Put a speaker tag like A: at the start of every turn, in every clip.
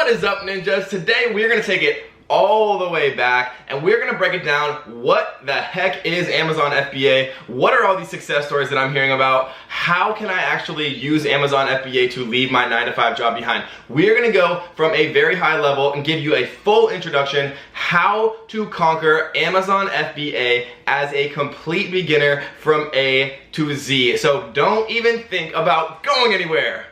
A: What is up, ninjas? Today we're gonna take it all the way back and we're gonna break it down. What the heck is Amazon FBA? What are all these success stories that I'm hearing about? How can I actually use Amazon FBA to leave my 9-to-5 job behind? We're gonna go from a very high level and give you a full introduction how to conquer Amazon FBA as a complete beginner from A to Z. So don't even think about going anywhere.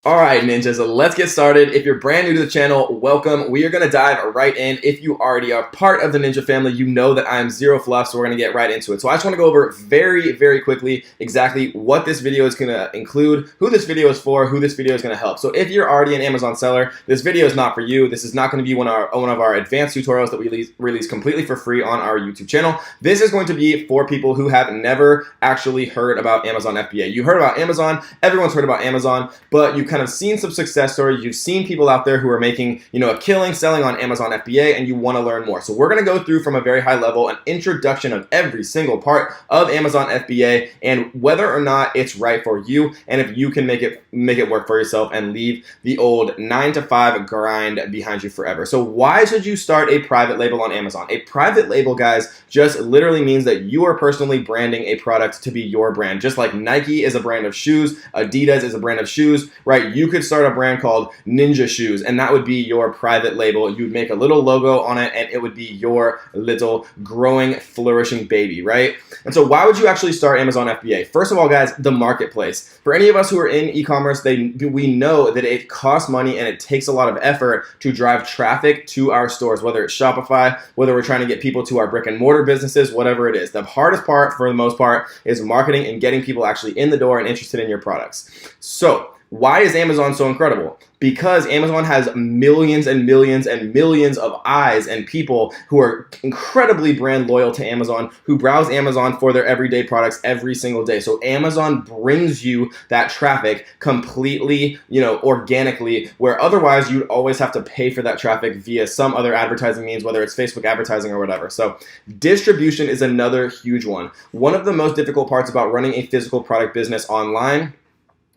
A: Alright ninjas, let's get started. If you're brand new to the channel, welcome. We are going to dive right in. If you already are part of the ninja family, you know that I'm zero fluff, so we're going to get right into it. So I just want to go over very quickly exactly what this video is going to include, who this video is for, who this video is going to help. So if you're already an Amazon seller, this video is not for you. This is not going to be one of our advanced tutorials that we release completely for free on our YouTube channel. This is going to be for people who have never actually heard about Amazon FBA. You heard about Amazon, everyone's heard about Amazon, but you kind of seen some success stories, you've seen people out there who are making, a killing selling on Amazon FBA, and you want to learn more. So we're going to go through from a very high level an introduction of every single part of Amazon FBA and whether or not it's right for you and if you can make it work for yourself and leave the old 9-to-5 grind behind you forever. So why should you start a private label on Amazon? A private label, guys, just literally means that you are personally branding a product to be your brand. Just like Nike is a brand of shoes, Adidas is a brand of shoes, right? You could start a brand called Ninja Shoes, and that would be your private label. You'd make a little logo on it, and it would be your little growing, flourishing baby, right? And so why would you actually start Amazon FBA? First of all, guys, the marketplace. For any of us who are in e-commerce, we know that it costs money and it takes a lot of effort to drive traffic to our stores, whether it's Shopify, whether we're trying to get people to our brick and mortar businesses, whatever it is. The hardest part, for the most part, is marketing and getting people actually in the door and interested in your products. So why is Amazon so incredible? Because Amazon has millions and millions and millions of eyes and people who are incredibly brand loyal to Amazon, who browse Amazon for their everyday products every single day. So Amazon brings you that traffic completely, organically, where otherwise you'd always have to pay for that traffic via some other advertising means, whether it's Facebook advertising or whatever. So distribution is another huge one. One of the most difficult parts about running a physical product business online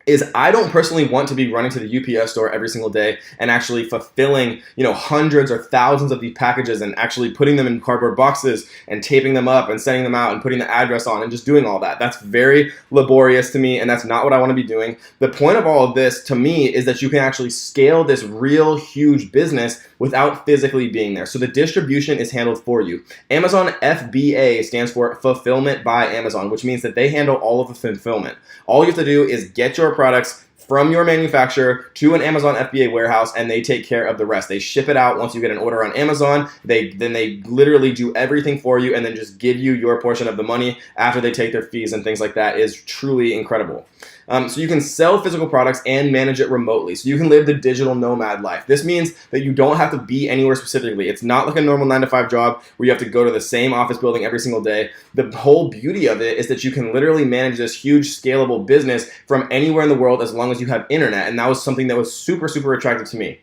A: is I don't personally want to be running to the UPS store every single day and actually fulfilling, hundreds or thousands of these packages and actually putting them in cardboard boxes and taping them up and sending them out and putting the address on and just doing all that. That's very laborious to me, and that's not what I want to be doing. The point of all of this to me is that you can actually scale this real huge business without physically being there. So the distribution is handled for you. Amazon FBA stands for Fulfillment by Amazon, which means that they handle all of the fulfillment. All you have to do is get your products from your manufacturer to an Amazon FBA warehouse, and they take care of the rest. They ship it out once you get an order on Amazon. Then they literally do everything for you and then just give you your portion of the money after they take their fees and things like that. Is truly incredible. So you can sell physical products and manage it remotely. So you can live the digital nomad life. This means that you don't have to be anywhere specifically. It's not like a normal 9-to-5 job where you have to go to the same office building every single day. The whole beauty of it is that you can literally manage this huge scalable business from anywhere in the world as long as you have internet. And that was something that was super attractive to me.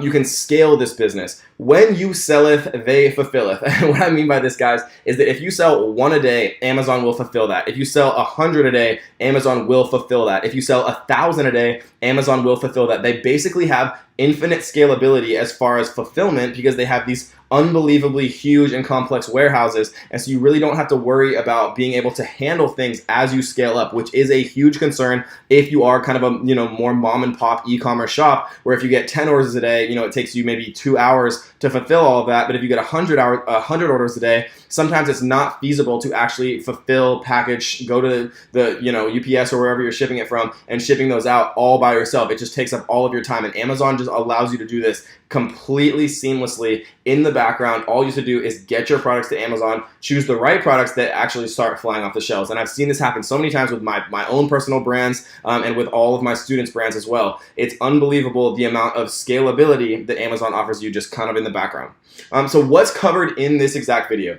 A: You can scale this business. When you selleth, they fulfilleth. What I mean by this, guys, is that if you sell 1 a day, Amazon will fulfill that. If you sell 100 a day, Amazon will fulfill that. If you sell 1,000 a day, Amazon will fulfill that. They basically have infinite scalability as far as fulfillment because they have these unbelievably huge and complex warehouses, and so you really don't have to worry about being able to handle things as you scale up, which is a huge concern if you are kind of a more mom and pop e-commerce shop, where if you get 10 orders a day, it takes you maybe 2 hours to fulfill all of that. But if you get 100 orders a day, sometimes it's not feasible to actually fulfill, package, go to the UPS or wherever you're shipping it from and shipping those out all by yourself. It just takes up all of your time, and Amazon just allows you to do this completely seamlessly in the background. All you have to do is get your products to Amazon, choose the right products that actually start flying off the shelves. And I've seen this happen so many times with my own personal brands and with all of my students' brands as well. It's unbelievable the amount of scalability that Amazon offers you just kind of in the background. So what's covered in this exact video?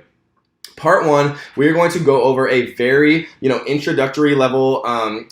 A: Part one, we're going to go over a very, introductory level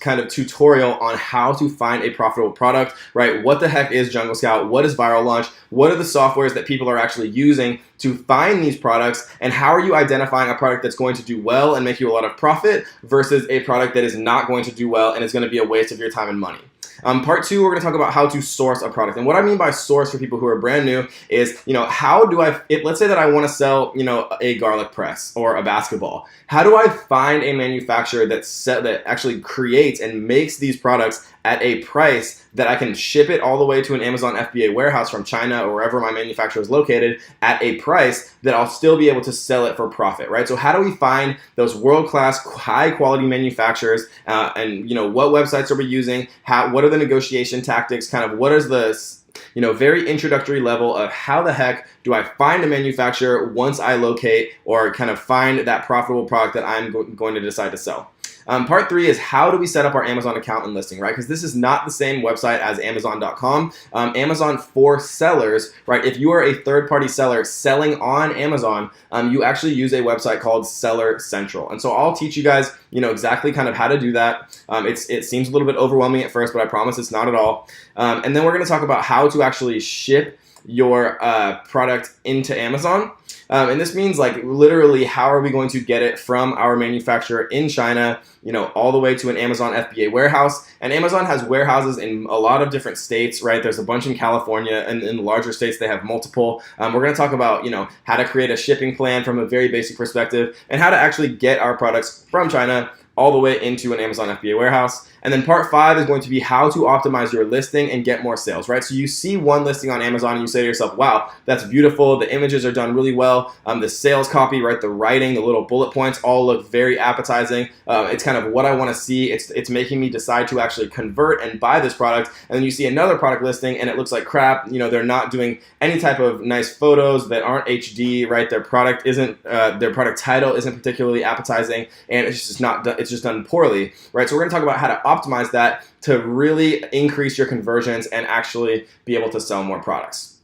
A: kind of tutorial on how to find a profitable product, right? What the heck is Jungle Scout? What is Viral Launch? What are the softwares that people are actually using to find these products? And how are you identifying a product that's going to do well and make you a lot of profit versus a product that is not going to do well and is going to be a waste of your time and money? Part two, we're going to talk about how to source a product. And what I mean by source for people who are brand new is, how do let's say that I want to sell, a garlic press or a basketball. How do I find a manufacturer that actually creates and makes these products at a price that I can ship it all the way to an Amazon FBA warehouse from China or wherever my manufacturer is located at a price that I'll still be able to sell it for profit, right? So how do we find those world-class, high-quality manufacturers, and what websites are we using? What are the negotiation tactics? Kind of what is the very introductory level of how the heck do I find a manufacturer once I locate or kind of find that profitable product that I'm going to decide to sell. Part three is how do we set up our Amazon account and listing, right? Because this is not the same website as Amazon.com. Amazon for sellers, right? If you are a third-party seller selling on Amazon, you actually use a website called Seller Central. And so I'll teach you guys, exactly kind of how to do that. It seems a little bit overwhelming at first, but I promise it's not at all. And then we're going to talk about how to actually ship your product into Amazon. And this means like literally how are we going to get it from our manufacturer in China, all the way to an Amazon FBA warehouse. And Amazon has warehouses in a lot of different states, right? There's a bunch in California, and in the larger states they have multiple. We're going to talk about, how to create a shipping plan from a very basic perspective and how to actually get our products from China all the way into an Amazon FBA warehouse. And then part five is going to be how to optimize your listing and get more sales, right? So you see one listing on Amazon and you say to yourself, wow, that's beautiful. The images are done really well. The sales copy, right? The writing, the little bullet points all look very appetizing. It's kind of what I want to see. It's making me decide to actually convert and buy this product. And then you see another product listing and it looks like crap. They're not doing any type of nice photos that aren't HD, right? Their product title isn't particularly appetizing, and it's just done poorly, right? So we're going to talk about how to optimize that to really increase your conversions and actually be able to sell more products.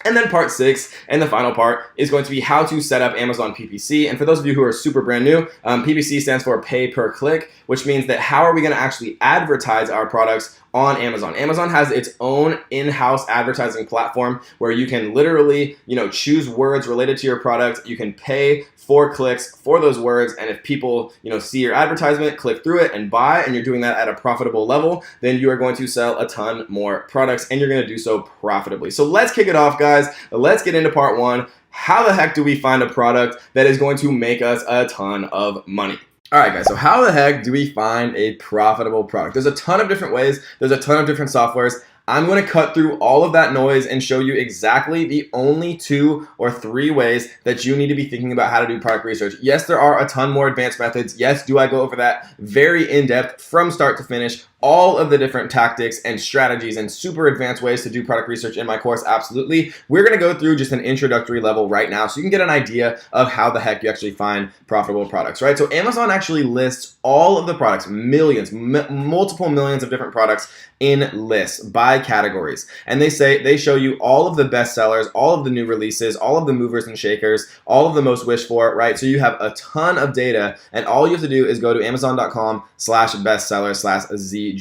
A: And then part six, and the final part, is going to be how to set up Amazon PPC. And for those of you who are super brand new, PPC stands for pay per click, which means that how are we going to actually advertise our products on Amazon. Amazon has its own in-house advertising platform where you can literally, choose words related to your product. You can pay for clicks for those words, and if people, see your advertisement, click through it and buy, and you're doing that at a profitable level, then you are going to sell a ton more products, and you're going to do so profitably. So let's kick it off, guys. Let's get into part one. How the heck do we find a product that is going to make us a ton of money? All right, guys, so how the heck do we find a profitable product? There's a ton of different ways. There's a ton of different softwares. I'm going to cut through all of that noise and show you exactly the only 2 or 3 ways that you need to be thinking about how to do product research. Yes, there are a ton more advanced methods. Yes, do I go over that very in-depth from start to finish? All of the different tactics and strategies and super advanced ways to do product research in my course, absolutely. We're going to go through just an introductory level right now so you can get an idea of how the heck you actually find profitable products, right? So Amazon actually lists all of the products, millions, multiple millions of different products in lists by categories. And they show you all of the best sellers, all of the new releases, all of the movers and shakers, all of the most wished for, right? So you have a ton of data, and all you have to do is go to amazon.com/bestseller/ZGBS.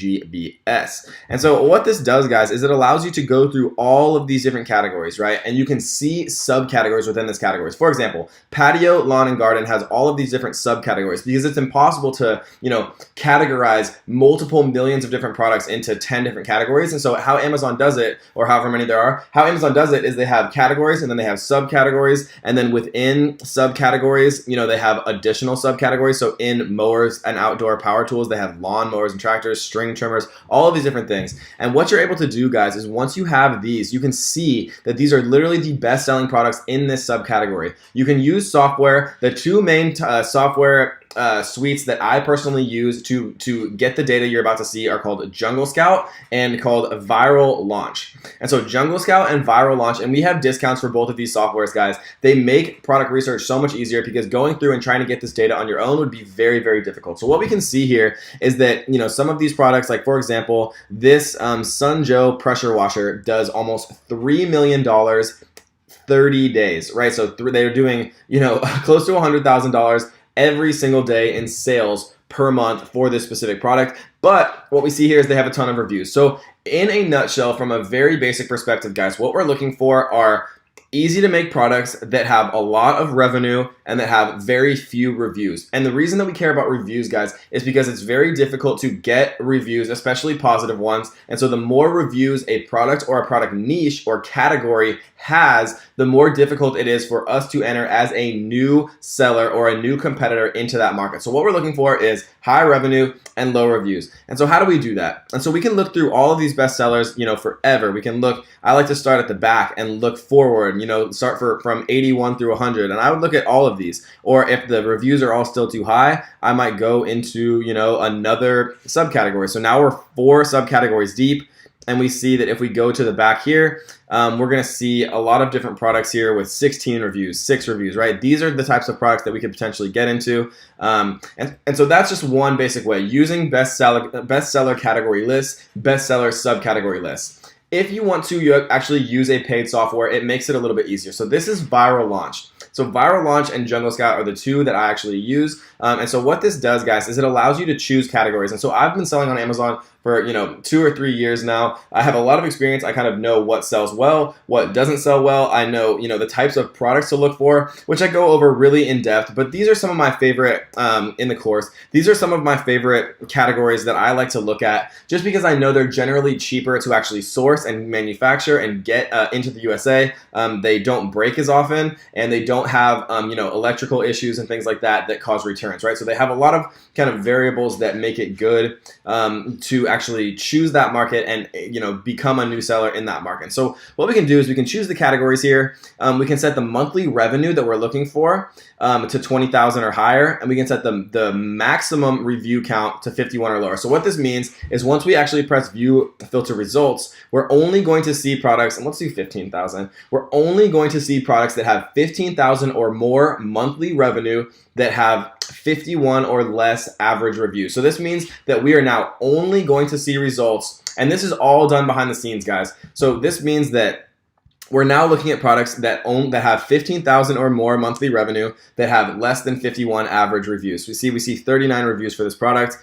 A: And so what this does, guys, is it allows you to go through all of these different categories, right? And you can see subcategories within this categories. For example, patio, lawn, and garden has all of these different subcategories because it's impossible to, categorize multiple millions of different products into 10 different categories. And so how Amazon does it, or however many there are, how Amazon does it is they have categories and then they have subcategories, and then within subcategories, they have additional subcategories. So in mowers and outdoor power tools, they have lawn mowers and tractors, string trimmers, all of these different things. And what you're able to do, guys, is once you have these, you can see that these are literally the best selling products in this subcategory. You can use software. The 2 main software suites that I personally use to get the data you're about to see are called Jungle Scout and called Viral Launch. And so Jungle Scout and Viral Launch, and we have discounts for both of these softwares, guys. They make product research so much easier because going through and trying to get this data on your own would be very, very difficult. So what we can see here is that, some of these products, like for example, this Sun Joe pressure washer does almost $3 million 30 days, right? So they're doing, close to $100,000 every single day in sales per month for this specific product. But what we see here is they have a ton of reviews. So in a nutshell, from a very basic perspective, guys, what we're looking for are easy to make products that have a lot of revenue and that have very few reviews. And the reason that we care about reviews, guys, is because it's very difficult to get reviews, especially positive ones. And so the more reviews a product or a product niche or category has, the more difficult it is for us to enter as a new seller or a new competitor into that market. So what we're looking for is high revenue and low reviews. And so how do we do that? And so we can look through all of these bestsellers, forever. We can look, I like to start at the back and look forward, start from 81 through 100. And I would look at all of these. Or if the reviews are all still too high, I might go into, another subcategory. So now we're 4 subcategories deep. And we see that if we go to the back here, we're going to see a lot of different products here with 16 reviews, 6 reviews, right? These are the types of products that we could potentially get into. And so that's just one basic way, using bestseller category lists, bestseller subcategory lists. If you want to, you actually use a paid software, it makes it a little bit easier. So this is Viral Launch. So Viral Launch and Jungle Scout are the 2 that I actually use. And so what this does, guys, is it allows you to choose categories. And so I've been selling on Amazon for 2 or 3 years now. I have a lot of experience. I kind of know what sells well, what doesn't sell well. I know the types of products to look for, which I go over really in depth. But these are some of my favorite in the course. These are some of my favorite categories that I like to look at, just because I know they're generally cheaper to actually source and manufacture and get into the USA. They don't break as often, and they don't have electrical issues and things like that cause returns, right? So they have a lot of kind of variables that make it good to actually choose that market and become a new seller in that market. So what we can do is we can choose the categories here. We can set the monthly revenue that we're looking for to 20,000 or higher, and we can set the maximum review count to 51 or lower. So what this means is once we actually press view filter results, we're only going to see products, and let's do 15,000. We're only going to see products that have 15,000 or more monthly revenue that have 51 or less average reviews. So this means that we are now only going to see results, and this is all done behind the scenes, guys. So this means that we're now looking at products that have 15,000 or more monthly revenue that have less than 51 average reviews. We see 39 reviews for this product.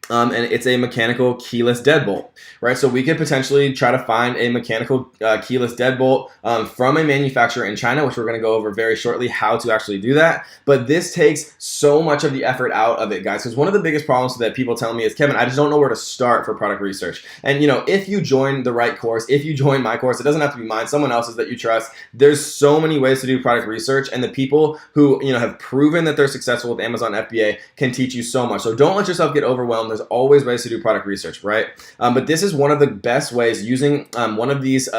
A: And it's a mechanical keyless deadbolt, right? So we could potentially try to find a mechanical keyless deadbolt from a manufacturer in China, which we're going to go over very shortly how to actually do that. But this takes so much of the effort out of it, guys, because one of the biggest problems that people tell me is, Kevin, I just don't know where to start for product research. And if you join the right course, if you join my course, it doesn't have to be mine, someone else's that you trust. There's so many ways to do product research, and the people who have proven that they're successful with Amazon FBA can teach you so much. So don't let yourself get overwhelmed. There's always ways to do product research, right? But this is one of the best ways, using one of these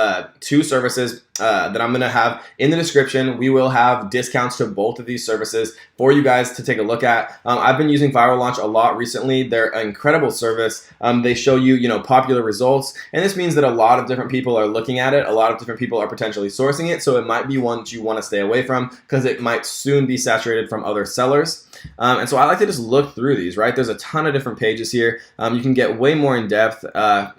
A: 2 services that I'm going to have in the description. We will have discounts to both of these services for you guys to take a look at. I've been using Viral Launch a lot recently. They're an incredible service. They show you, popular results, and this means that a lot of different people are looking at it. A lot of different people are potentially sourcing it, so it might be one that you want to stay away from because it might soon be saturated from other sellers. And so I like to just look through these, right? There's a ton of different pages here. You can get way more in depth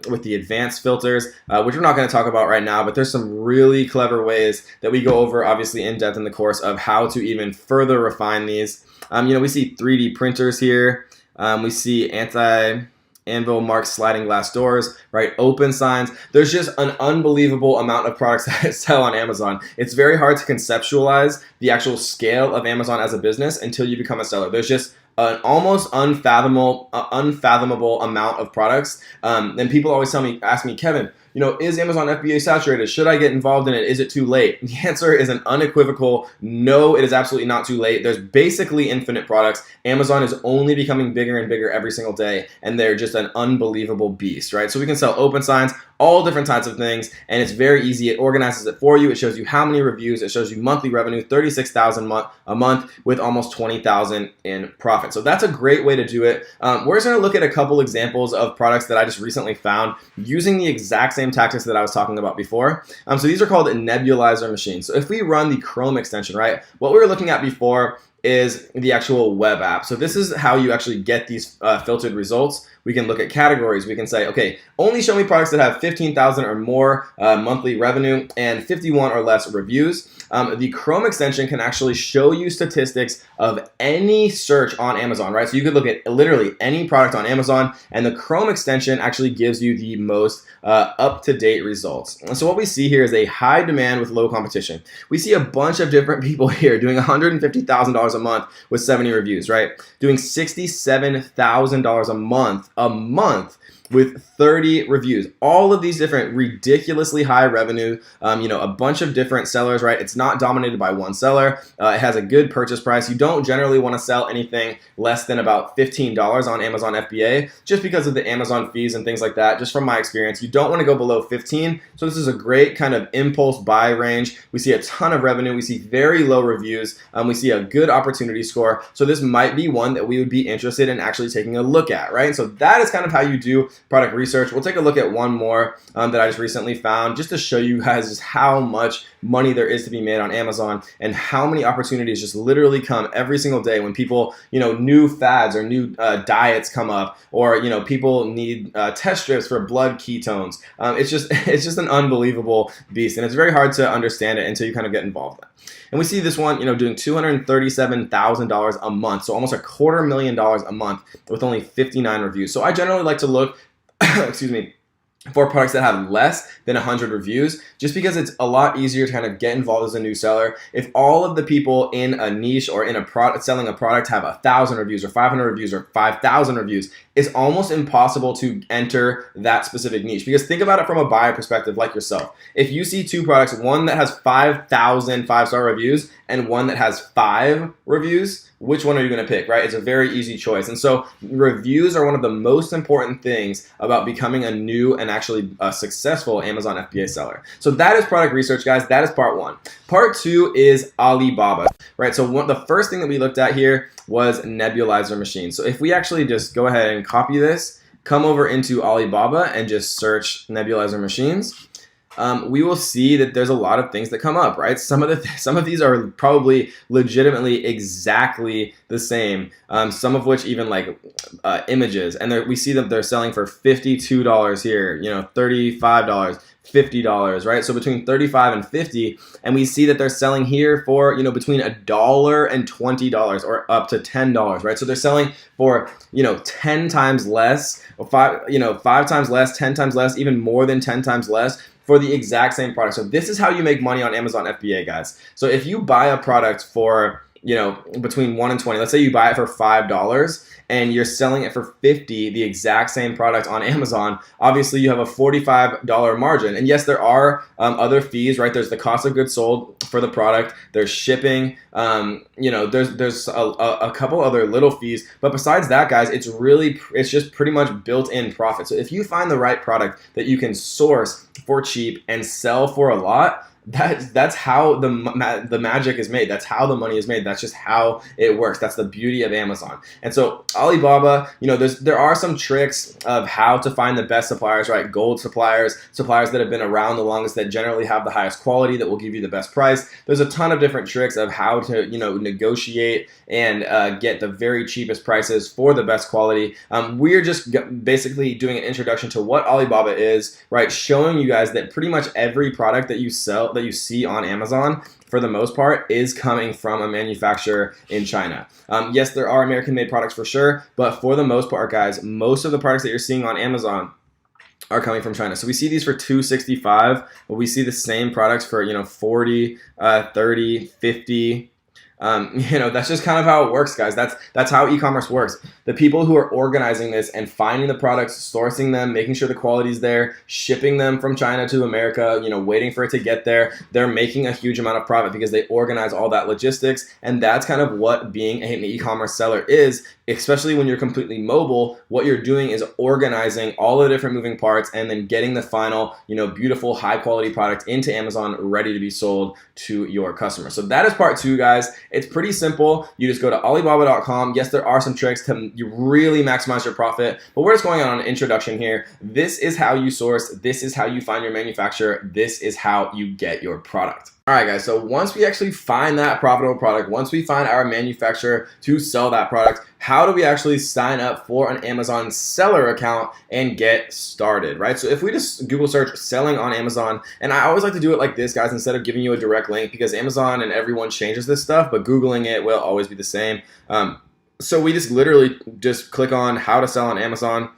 A: with the advanced filters, which we're not going to talk about right now, but there's some really clever ways that we go over, obviously, in depth in the course of how to even further refine these. We see 3D printers here. We see anvil marked sliding glass doors, right? Open signs. There's just an unbelievable amount of products that sell on Amazon. It's very hard to conceptualize the actual scale of Amazon as a business until you become a seller. There's just an almost unfathomable amount of products. And people always ask me, Kevin, is Amazon FBA saturated? Should I get involved in it? Is it too late? The answer is an unequivocal no, it is absolutely not too late. There's basically infinite products. Amazon is only becoming bigger and bigger every single day, and they're just an unbelievable beast, right? So we can sell open signs, all different types of things, and it's very easy. It organizes it for you. It shows you how many reviews. It shows you monthly revenue, 36,000 a month with almost 20,000 in profit. So that's a great way to do it. We're just going to look at a couple examples of products that I just recently found using the exact same tactics that I was talking about before. So these are called nebulizer machines. So if we run the Chrome extension, right, what we were looking at before is the actual web app. So this is how you actually get these filtered results. We can look at categories. We can say, okay, only show me products that have 15,000 or more monthly revenue and 51 or less reviews. The Chrome extension can actually show you statistics of any search on Amazon, right? So you could look at literally any product on Amazon, and the Chrome extension actually gives you the most up-to-date results. And so what we see here is a high demand with low competition. We see a bunch of different people here doing $150,000 a month with 70 reviews, right? Doing $67,000 a month with 30 reviews. All of these different ridiculously high revenue, a bunch of different sellers, right? It's not dominated by one seller. It has a good purchase price. You don't generally want to sell anything less than about $15 on Amazon FBA, just because of the Amazon fees and things like that. Just from my experience, you don't want to go below 15. So this is a great kind of impulse buy range. We see a ton of revenue. We see very low reviews. We see a good opportunity score. So this might be one that we would be interested in actually taking a look at, right? So that is kind of how you do product research. We'll take a look at one more that I just recently found, just to show you guys just how much money there is to be made on Amazon and how many opportunities just literally come every single day when people, new fads or new diets come up, or people need test strips for blood ketones. It's just an unbelievable beast, and it's very hard to understand it until you kind of get involved in it. And we see this one, doing $237,000 a month, so almost $250,000 a month with only 59 reviews. So I generally like to look, excuse me, for products that have less than 100 reviews, just because it's a lot easier to kind of get involved as a new seller. If all of the people in a niche or in a product selling a product have 1,000 reviews or 500 reviews or 5,000 reviews, it's almost impossible to enter that specific niche. Because think about it from a buyer perspective, like yourself. If you see two products, one that has 5,000 5-star reviews and one that has 5 reviews, which one are you going to pick, right? It's a very easy choice. And so reviews are one of the most important things about becoming a new and actually a successful Amazon FBA seller. So that is product research, guys. That is part 1. Part 2 is Alibaba, right? So the first thing that we looked at here was nebulizer machines. So if we actually just go ahead and copy this, come over into Alibaba and just search nebulizer machines, we will see that there's a lot of things that come up, right? Some of these are probably legitimately exactly the same. Some of which even like images, and we see that they're selling for $52 here, $35, $50, right? So between $35 and $50, and we see that they're selling here for between $1 and $20 or up to $10, right? So they're selling for 10 times less, or 5 times less, 10 times less, even more than 10 times less for the exact same product. So this is how you make money on Amazon FBA, guys. So if you buy a product for between 1 and 20, let's say you buy it for $5 and you're selling it for $50, the exact same product on Amazon, obviously you have a $45 margin. And yes, there are other fees, right? There's the cost of goods sold for the product, there's shipping, there's a couple other little fees, but besides that, guys, it's just pretty much built-in profit. So if you find the right product that you can source for cheap and sell for a lot, that's how the magic is made. That's how the money is made. That's just how it works. That's the beauty of Amazon. And so Alibaba, there are some tricks of how to find the best suppliers, right? Gold suppliers that have been around the longest, that generally have the highest quality, that will give you the best price. There's a ton of different tricks of how to negotiate and get the very cheapest prices for the best quality. We're just basically doing an introduction to what Alibaba is, right? Showing you guys that pretty much every product that you see on Amazon, for the most part, is coming from a manufacturer in China. Yes, there are American-made products for sure, but for the most part, guys, most of the products that you're seeing on Amazon are coming from China. So we see these for $265, but we see the same products for $40, $30, $50. That's just kind of how it works, guys. That's how e-commerce works. The people who are organizing this and finding the products, sourcing them, making sure the quality's there, shipping them from China to America, waiting for it to get there, they're making a huge amount of profit because they organize all that logistics. And that's kind of what being an e-commerce seller is, especially when you're completely mobile. What you're doing is organizing all the different moving parts and then getting the final, beautiful, high quality product into Amazon, ready to be sold to your customer. So that is part 2, guys. It's pretty simple. You just go to Alibaba.com. Yes, there are some tricks to you really maximize your profit, but we're just going on an introduction here. This is how you source. This is how you find your manufacturer. This is how you get your product. All right, guys, so once we actually find that profitable product, once we find our manufacturer to sell that product, how do we actually sign up for an Amazon seller account and get started, right? So if we just Google search selling on Amazon, and I always like to do it like this, guys, instead of giving you a direct link, because Amazon and everyone changes this stuff, but Googling it will always be the same. So we just literally just click on how to sell on Amazon.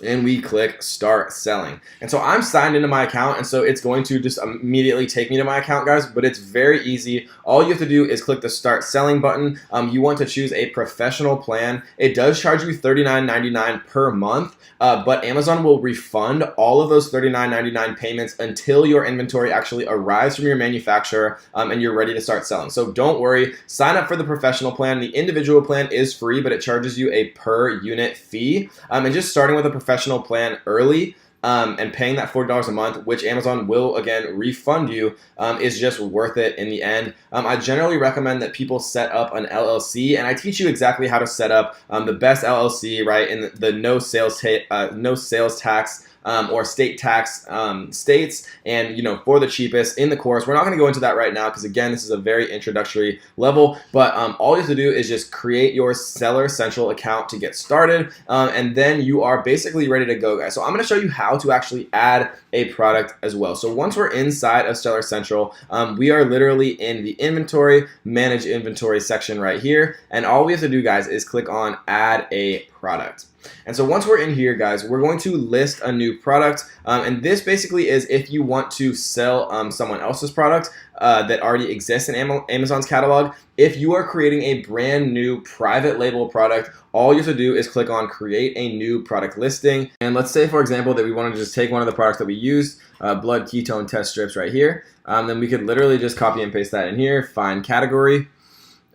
A: And we click start selling. And so I'm signed into my account, and so it's going to just immediately take me to my account, guys, but it's very easy. All you have to do is click the start selling button. You want to choose a professional plan. It does charge you $39.99 per month, but Amazon will refund all of those $39.99 payments until your inventory actually arrives from your manufacturer and you're ready to start selling. So don't worry, sign up for the professional plan. The individual plan is free, but it charges you a per unit fee. And just starting with a professional plan early and paying that $40 a month, which Amazon will again refund you, is just worth it in the end. I generally recommend that people set up an LLC, and I teach you exactly how to set up the best LLC, right, in the no sales tax or state tax states, and for the cheapest in the course. We're not going to go into that right now because again, this is a very introductory level, but all you have to do is just create your Seller Central account to get started, and then you are basically ready to go, guys. So I'm going to show you how to actually add a product as well. So once we're inside of Seller Central, we are literally in the inventory, manage inventory section right here, and all we have to do, guys, is click on add a product. And so once we're in here, guys, we're going to list a new product, and this basically is if you want to sell someone else's product that already exists in Amazon's catalog. If you are creating a brand new private label product, all you have to do is click on create a new product listing. And let's say, for example, that we want to just take one of the products that we used, blood ketone test strips right here. Then we could literally just copy and paste that in here, find category,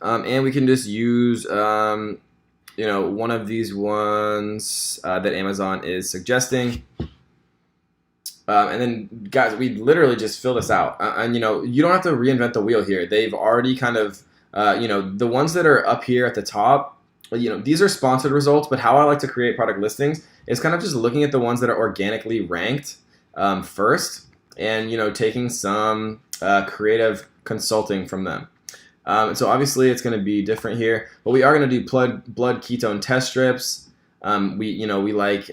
A: and we can just use one of these ones that Amazon is suggesting. And then, guys, we literally just fill this out. And, you don't have to reinvent the wheel here. They've already kind of, the ones that are up here at the top, these are sponsored results. But how I like to create product listings is kind of just looking at the ones that are organically ranked first and, taking some creative consulting from them. So obviously it's going to be different here, but we are going to do blood ketone test strips. We like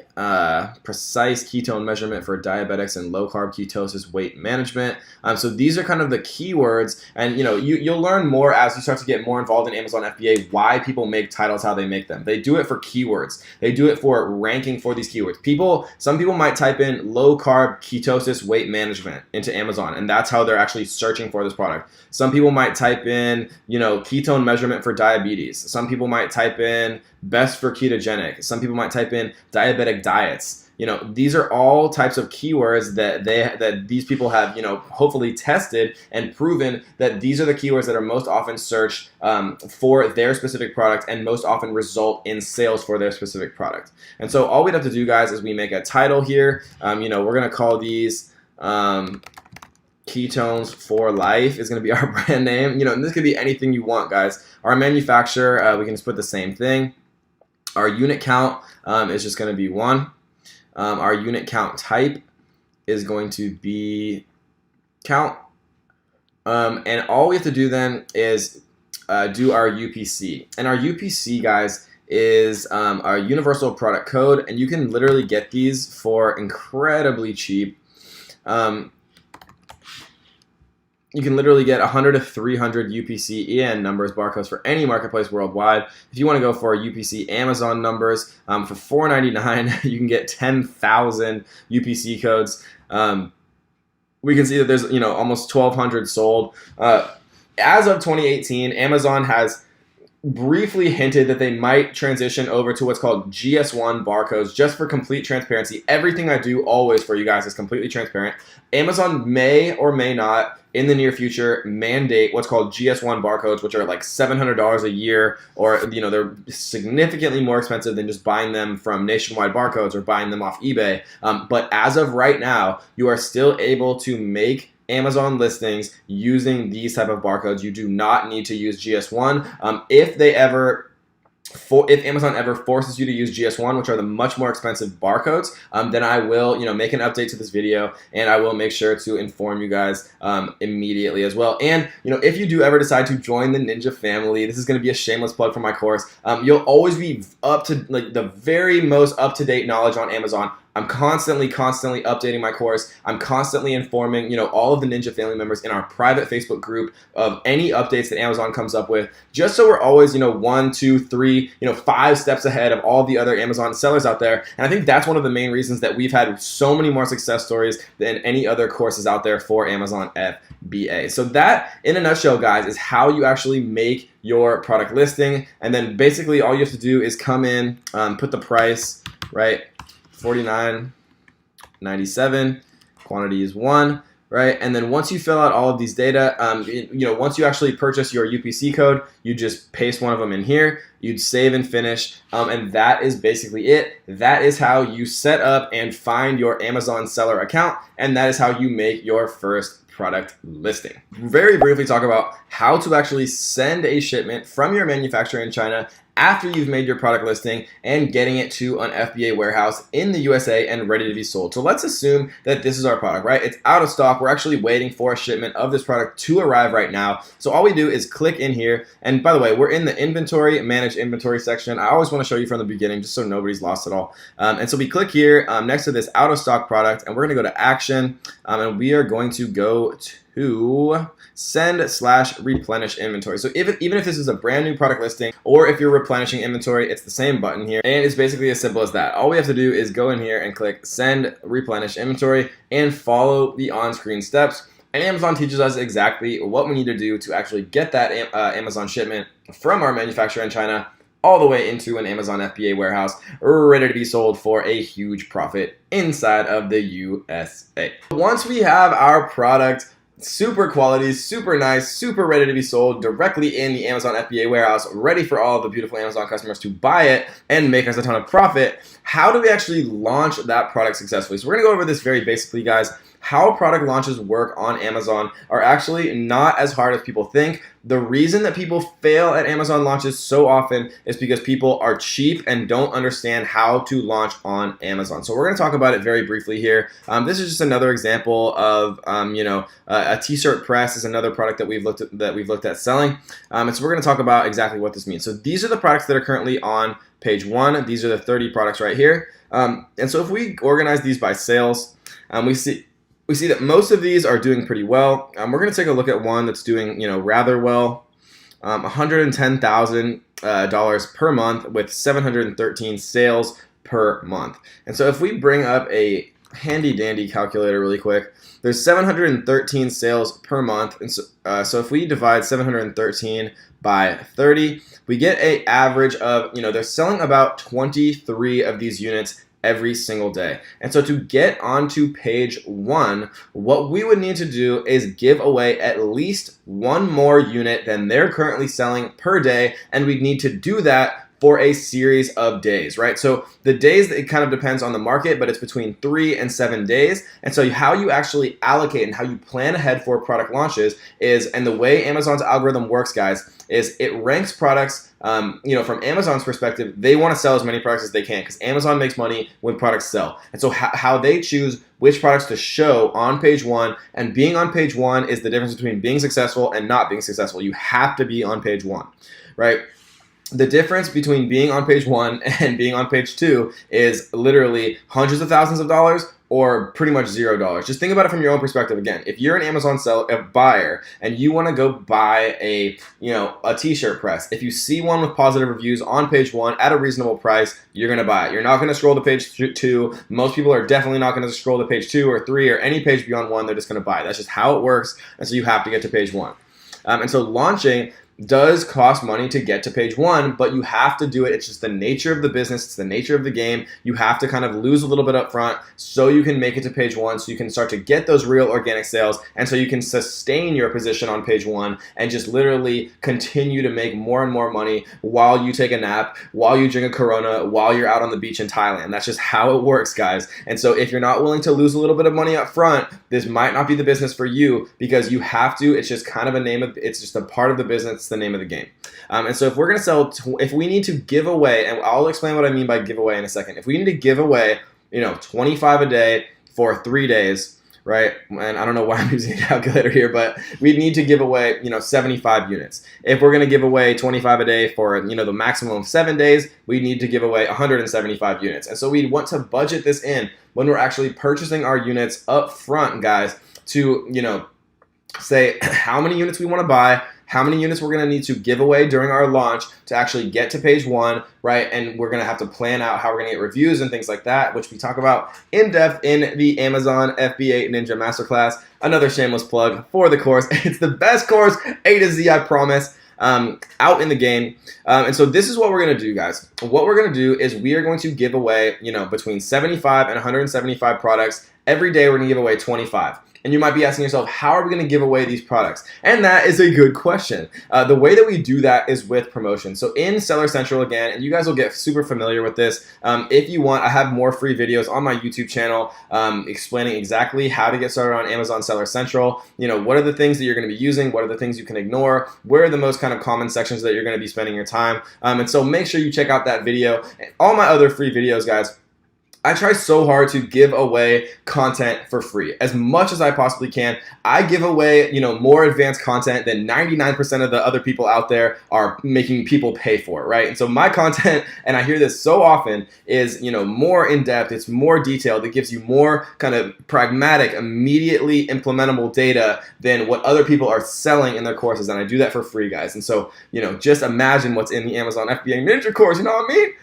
A: precise ketone measurement for diabetics and low carb ketosis weight management. So these are kind of the keywords, and you'll learn more as you start to get more involved in Amazon FBA why people make titles how they make them. They do it for keywords. They do it for ranking for these keywords. Some people might type in low carb ketosis weight management into Amazon, and that's how they're actually searching for this product. Some people might type in ketone measurement for diabetes. Some people might type in best for ketogenic. Some people might type in diabetic diets. These are all types of keywords that these people have, hopefully tested and proven that these are the keywords that are most often searched for their specific product and most often result in sales for their specific product. And so all we'd have to do, guys, is we make a title here. We're going to call these Ketones for Life is going to be our brand name. And this could be anything you want, guys. Our manufacturer, we can just put the same thing. Our unit count is just going to be 1. Our unit count type is going to be count. And all we have to do then is do our UPC. And our UPC, guys, is our universal product code. And you can literally get these for incredibly cheap. You can literally get 100 to 300 UPC EN numbers, barcodes for any marketplace worldwide. If you want to go for UPC Amazon numbers, for $4.99, you can get 10,000 UPC codes. We can see that there's almost 1,200 sold. As of 2018, Amazon has briefly hinted that they might transition over to what's called GS1 barcodes. Just for complete transparency, everything I do always for you guys is completely transparent. Amazon may or may not in the near future mandate what's called GS1 barcodes, which are like $700 a year, or they're significantly more expensive than just buying them from Nationwide Barcodes or buying them off eBay. But as of right now, you are still able to make Amazon listings using these type of barcodes. You do not need to use GS1. If they ever if Amazon ever forces you to use GS1, which are the much more expensive barcodes, then I will, make an update to this video, and I will make sure to inform you guys immediately as well. And if you do ever decide to join the Ninja family, this is going to be a shameless plug for my course. You'll always be up to the very most up-to-date knowledge on Amazon. I'm constantly updating my course. I'm constantly informing, all of the Ninja family members in our private Facebook group of any updates that Amazon comes up with, just so we're always, 1, 2, 3, 5 steps ahead of all the other Amazon sellers out there. And I think that's one of the main reasons that we've had so many more success stories than any other courses out there for Amazon FBA. So that, in a nutshell, guys, is how you actually make your product listing. And then basically all you have to do is come in, put the price, right? $49.97, quantity is 1, right? And then once you fill out all of these data, once you actually purchase your UPC code, you just paste one of them in here, you'd save and finish, and that is basically it. That is how you set up and find your Amazon seller account, and that is how you make your first product listing. Very briefly talk about how to actually send a shipment from your manufacturer in China after you've made your product listing and getting it to an FBA warehouse in the USA and ready to be sold. So let's assume that this is our product, right? It's out of stock. We're actually waiting for a shipment of this product to arrive right now. So all we do is click in here. And by the way, we're in the inventory, manage inventory section. I always want to show you from the beginning just so nobody's lost it all. And so we click here next to this out of stock product, and we're going to go to action, and we are going to go to send/replenish inventory. So even if this is a brand new product listing, or if you're replenishing inventory, it's the same button here, and it's basically as simple as that. All we have to do is go in here and click send replenish inventory and follow the on-screen steps. And Amazon teaches us exactly what we need to do to actually get that Amazon shipment from our manufacturer in China all the way into an Amazon FBA warehouse, ready to be sold for a huge profit inside of the USA. Once we have our product super quality, super nice, super ready to be sold directly in the Amazon FBA warehouse, ready for all of the beautiful Amazon customers to buy it and make us a ton of profit, how do we actually launch that product successfully? So we're gonna go over this very basically, guys. How product launches work on Amazon are actually not as hard as people think. The reason that people fail at Amazon launches so often is because people are cheap and don't understand how to launch on Amazon. So we're going to talk about it very briefly here. This is just another example of a t-shirt press is another product that we've looked at selling. And so we're going to talk about exactly what this means. So these are the products that are currently on page 1. These are the 30 products right here. And so if we organize these by sales, we see that most of these are doing pretty well. We're going to take a look at one that's doing, rather well. $110,000 per month with 713 sales per month. And so if we bring up a handy dandy calculator really quick, there's 713 sales per month. And so if we divide 713 by 30, we get an average of, they're selling about 23 of these units every single day. And so to get onto page 1, what we would need to do is give away at least one more unit than they're currently selling per day, and we'd need to do that for a series of days, right? So the days, it kind of depends on the market, but it's between 3 and 7 days. And so how you actually allocate and how you plan ahead for product launches is, and the way Amazon's algorithm works, guys, is it ranks products, from Amazon's perspective, they want to sell as many products as they can because Amazon makes money when products sell. And so how they choose which products to show on page 1, and being on page 1 is the difference between being successful and not being successful. You have to be on page 1, right? The difference between being on page 1 and being on page 2 is literally hundreds of thousands of dollars or pretty much $0. Just think about it from your own perspective again. If you're an Amazon buyer and you want to go buy a t-shirt press, if you see one with positive reviews on page 1 at a reasonable price, you're going to buy it. You're not going to scroll to page 2. Most people are definitely not going to scroll to page 2 or 3 or any page beyond 1. They're just going to buy it. That's just how it works. And so you have to get to page 1. And so launching does cost money to get to page 1, but you have to do it. It's just the nature of the business. It's the nature of the game. You have to kind of lose a little bit up front so you can make it to page 1, so you can start to get those real organic sales, and so you can sustain your position on page 1 and just literally continue to make more and more money while you take a nap, while you drink a Corona, while you're out on the beach in Thailand. That's just how it works, guys. And so if you're not willing to lose a little bit of money up front, this might not be the business for you because you have to. It's just kind of it's just a part of the business. That's the name of the game. And so if we're going to sell, if we need to give away, and I'll explain what I mean by giveaway in a second. If we need to give away, 25 a day for 3 days, right? And I don't know why I'm using a calculator here, but we need to give away, 75 units. If we're going to give away 25 a day for, the maximum of 7 days, we need to give away 175 units. And so we want to budget this in when we're actually purchasing our units up front, guys, to, say how many units we want to buy, how many units we're going to need to give away during our launch to actually get to page 1, right? And we're going to have to plan out how we're going to get reviews and things like that, which we talk about in depth in the Amazon FBA Ninja Masterclass. Another shameless plug for the course. It's the best course, A to Z, I promise, out in the game. And so this is what we're going to do, guys. What we're going to do is we are going to give away, between 75 and 175 products. Every day we're going to give away 25. And you might be asking yourself, how are we going to give away these products? And that is a good question. The way that we do that is with promotion. So in Seller Central, again, and you guys will get super familiar with this. If you want, I have more free videos on my YouTube channel explaining exactly how to get started on Amazon Seller Central. What are the things that you're going to be using? What are the things you can ignore? Where are the most kind of common sections that you're going to be spending your time? And so make sure you check out that video and all my other free videos, guys. I try so hard to give away content for free as much as I possibly can. I give away, more advanced content than 99% of the other people out there are making people pay for, right? And so my content, and I hear this so often, is, more in depth. It's more detailed. It gives you more kind of pragmatic, immediately implementable data than what other people are selling in their courses. And I do that for free, guys. And so, just imagine what's in the Amazon FBA Ninja course. You know what I mean?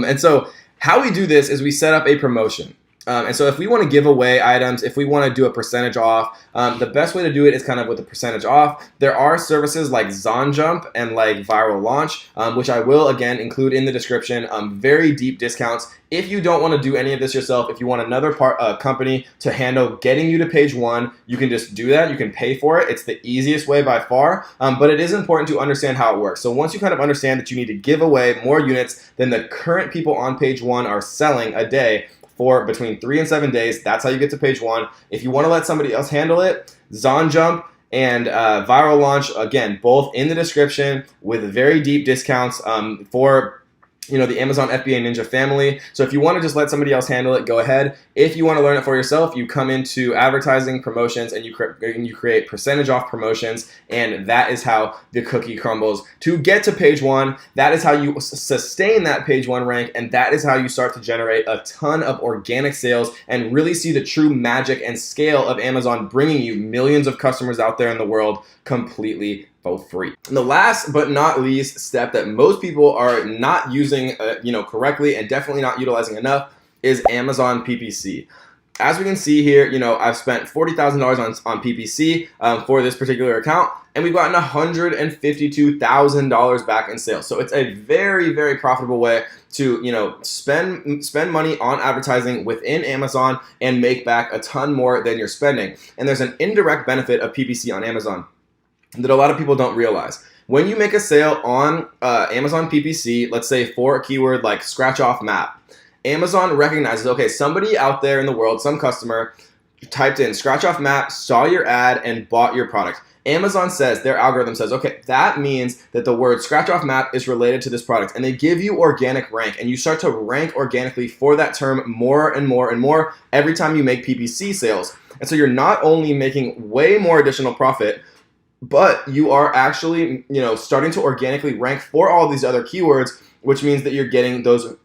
A: And so how we do this is we set up a promotion. And so if we want to give away items, if we want to do a percentage off, the best way to do it is kind of with a percentage off. There are services like ZonJump and like Viral Launch, which I will, again, include in the description. Very deep discounts. If you don't want to do any of this yourself, if you want another company to handle getting you to page 1, you can just do that. You can pay for it. It's the easiest way by far, but it is important to understand how it works. So once you kind of understand that you need to give away more units than the current people on page 1 are selling a day, for between 3 and 7 days, that's how you get to page 1. If you want to let somebody else handle it, ZonJump and Viral Launch, again, both in the description with very deep discounts for the Amazon FBA Ninja family. So if you want to just let somebody else handle it, go ahead. If you want to learn it for yourself, you come into advertising promotions and you create percentage off promotions, and that is how the cookie crumbles to get to page 1. That is how you sustain that page 1 rank, and that is how you start to generate a ton of organic sales and really see the true magic and scale of Amazon bringing you millions of customers out there in the world completely for free. And the last but not least step that most people are not using correctly and definitely not utilizing enough is Amazon PPC. As we can see here, I've spent $40,000 on PPC for this particular account, and we've gotten $152,000 back in sales. So it's a very, very profitable way to spend money on advertising within Amazon and make back a ton more than you're spending. And there's an indirect benefit of PPC on Amazon that a lot of people don't realize. When you make a sale on Amazon PPC, let's say for a keyword like scratch off map, Amazon recognizes, okay, somebody out there in the world, some customer typed in scratch off map, saw your ad, and bought your product. Amazon says, their algorithm says, okay, that means that the word scratch off map is related to this product, and they give you organic rank, and you start to rank organically for that term more and more and more every time you make PPC sales. And so you're not only making way more additional profit, but you are actually, starting to organically rank for all these other keywords, which means that you're getting those,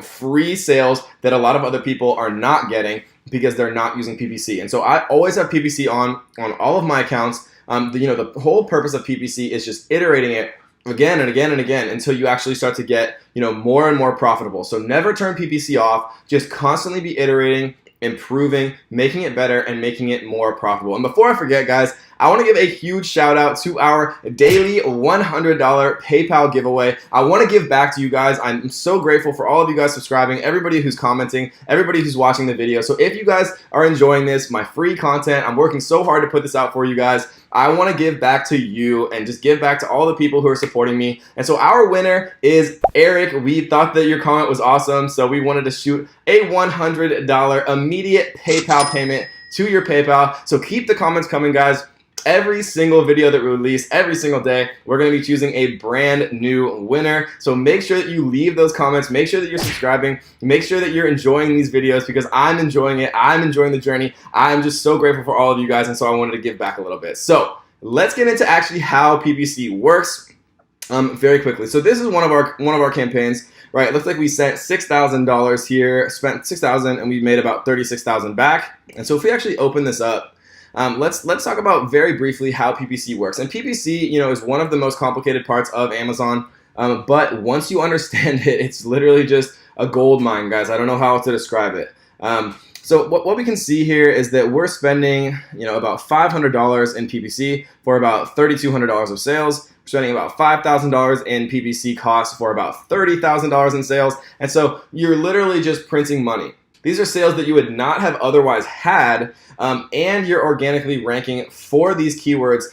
A: free sales that a lot of other people are not getting because they're not using PPC. And so I always have PPC on all of my accounts. The whole purpose of PPC is just iterating it again and again and again until you actually start to get, more and more profitable. So never turn PPC off. Just constantly be iterating, improving, making it better, and making it more profitable. And before I forget, guys, I want to give a huge shout out to our daily $100 PayPal giveaway. I want to give back to you guys. I'm so grateful for all of you guys subscribing, everybody who's commenting, everybody who's watching the video. So if you guys are enjoying this, my free content, I'm working so hard to put this out for you guys. I want to give back to you and just give back to all the people who are supporting me. And so our winner is Eric. We thought that your comment was awesome, so we wanted to shoot a $100 immediate PayPal payment to your PayPal. So keep the comments coming, guys. every single video that we release every single day, we're going to be choosing a brand new winner. So make sure that you leave those comments, make sure that you're subscribing, make sure that you're enjoying these videos, because I'm enjoying it. I'm enjoying the journey. I'm just so grateful for all of you guys, and so I wanted to give back a little bit. So let's get into actually how PPC works very quickly. So this is one of our campaigns. Right, it looks like we sent $6,000 here, spent $6,000, and we made about $36,000 back. And so if we actually open this up, let's talk about very briefly how PPC works. And PPC, is one of the most complicated parts of Amazon. But once you understand it, it's literally just a gold mine, guys. I don't know how else to describe it. So what we can see here is that we're spending, about $500 in PPC for about $3,200 of sales. We're spending about $5,000 in PPC costs for about $30,000 in sales. And so you're literally just printing money. These are sales that you would not have otherwise had, and you're organically ranking for these keywords.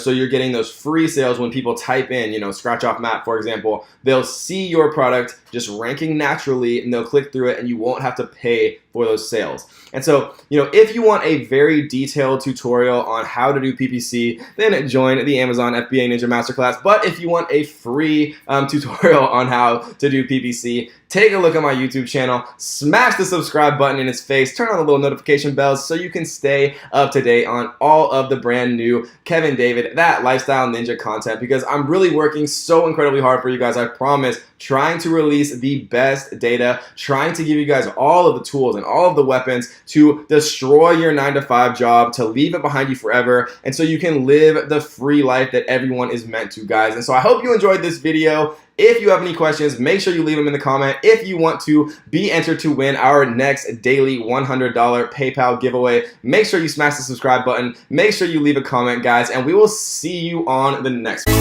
A: So you're getting those free sales when people type in, scratch off map, for example. They'll see your product just ranking naturally, and they'll click through it, and you won't have to pay for those sales. And so, if you want a very detailed tutorial on how to do PPC, then join the Amazon FBA Ninja Masterclass. But if you want a free tutorial on how to do PPC, take a look at my YouTube channel, smash the subscribe button in its face, turn on the little notification bells so you can stay up to date on all of the brand new Kevin David, that lifestyle ninja content, because I'm really working so incredibly hard for you guys. I promise, trying to release the best data, trying to give you guys all of the tools and all of the weapons to destroy your 9-to-5 job, to leave it behind you forever, and so you can live the free life that everyone is meant to, guys. And so I hope you enjoyed this video. If you have any questions, make sure you leave them in the comment. If you want to be entered to win our next daily $100 PayPal giveaway, make sure you smash the subscribe button. Make sure you leave a comment, guys, and we will see you on the next one.